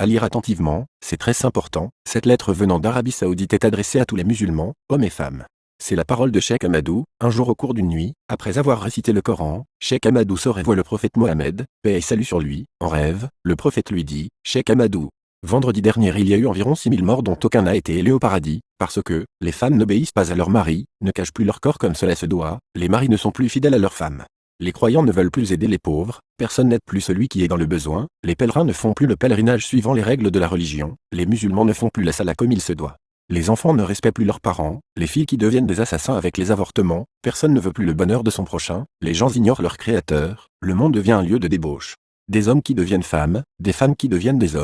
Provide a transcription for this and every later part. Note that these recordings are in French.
À lire attentivement, c'est très important. Cette lettre venant d'Arabie Saoudite est adressée à tous les musulmans, hommes et femmes. C'est la parole de Cheikh Ahmadou. Un jour au cours d'une nuit, après avoir récité le Coran, Cheikh Ahmadou sort et voit le prophète Mohammed, paix et salut sur lui. En rêve, le prophète lui dit, Cheikh Ahmadou, vendredi dernier il y a eu environ 6000 morts dont aucun n'a été élevé au paradis, parce que, les femmes n'obéissent pas à leurs maris, ne cachent plus leur corps comme cela se doit, les maris ne sont plus fidèles à leurs femmes. Les croyants ne veulent plus aider les pauvres, personne n'aide plus celui qui est dans le besoin, les pèlerins ne font plus le pèlerinage suivant les règles de la religion, les musulmans ne font plus la salat comme il se doit. Les enfants ne respectent plus leurs parents, les filles qui deviennent des assassins avec les avortements, personne ne veut plus le bonheur de son prochain, les gens ignorent leur créateur, le monde devient un lieu de débauche. Des hommes qui deviennent femmes, des femmes qui deviennent des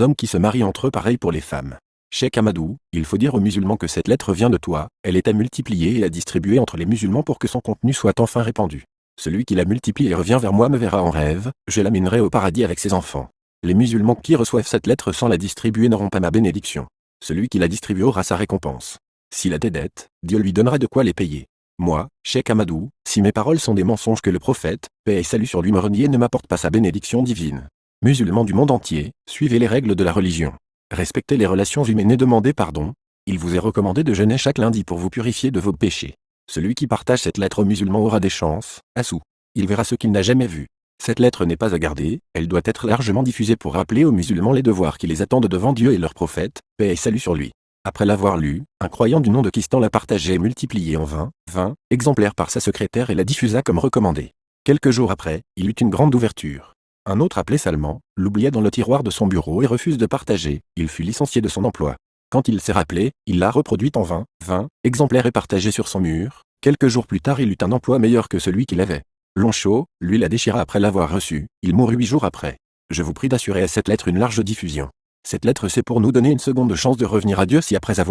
hommes qui se marient entre eux, pareil pour les femmes. Cheikh Ahmadou, il faut dire aux musulmans que cette lettre vient de toi, elle est à multiplier et à distribuer entre les musulmans pour que son contenu soit enfin répandu. Celui qui la multiplie et revient vers moi me verra en rêve, je l'amènerai au paradis avec ses enfants. Les musulmans qui reçoivent cette lettre sans la distribuer n'auront pas ma bénédiction. Celui qui la distribue aura sa récompense. S'il a des dettes, Dieu lui donnera de quoi les payer. Moi, Cheikh Ahmadou, si mes paroles sont des mensonges que le prophète, paix et salut sur lui me renie et ne m'apporte pas sa bénédiction divine. Musulmans du monde entier, suivez les règles de la religion. Respectez les relations humaines et demandez pardon. Il vous est recommandé de jeûner chaque lundi pour vous purifier de vos péchés. Celui qui partage cette lettre aux musulmans aura des chances, Assou. Il verra ce qu'il n'a jamais vu. Cette lettre n'est pas à garder, elle doit être largement diffusée pour rappeler aux musulmans les devoirs qui les attendent devant Dieu et leur prophète, paix et salut sur lui. Après l'avoir lu, un croyant du nom de Kistan l'a partagé et multiplié en 20 exemplaires par sa secrétaire et la diffusa comme recommandé. Quelques jours après, il eut une grande ouverture. Un autre appelé Salman, l'oublia dans le tiroir de son bureau et refuse de partager, il fut licencié de son emploi. Quand il s'est rappelé, il l'a reproduite en 20 exemplaires et partagée sur son mur. Quelques jours plus tard il eut un emploi meilleur que celui qu'il avait. Lonchot, lui la déchira après l'avoir reçue, il mourut 8 jours après. Je vous prie d'assurer à cette lettre une large diffusion. Cette lettre c'est pour nous donner une seconde chance de revenir à Dieu si après avoir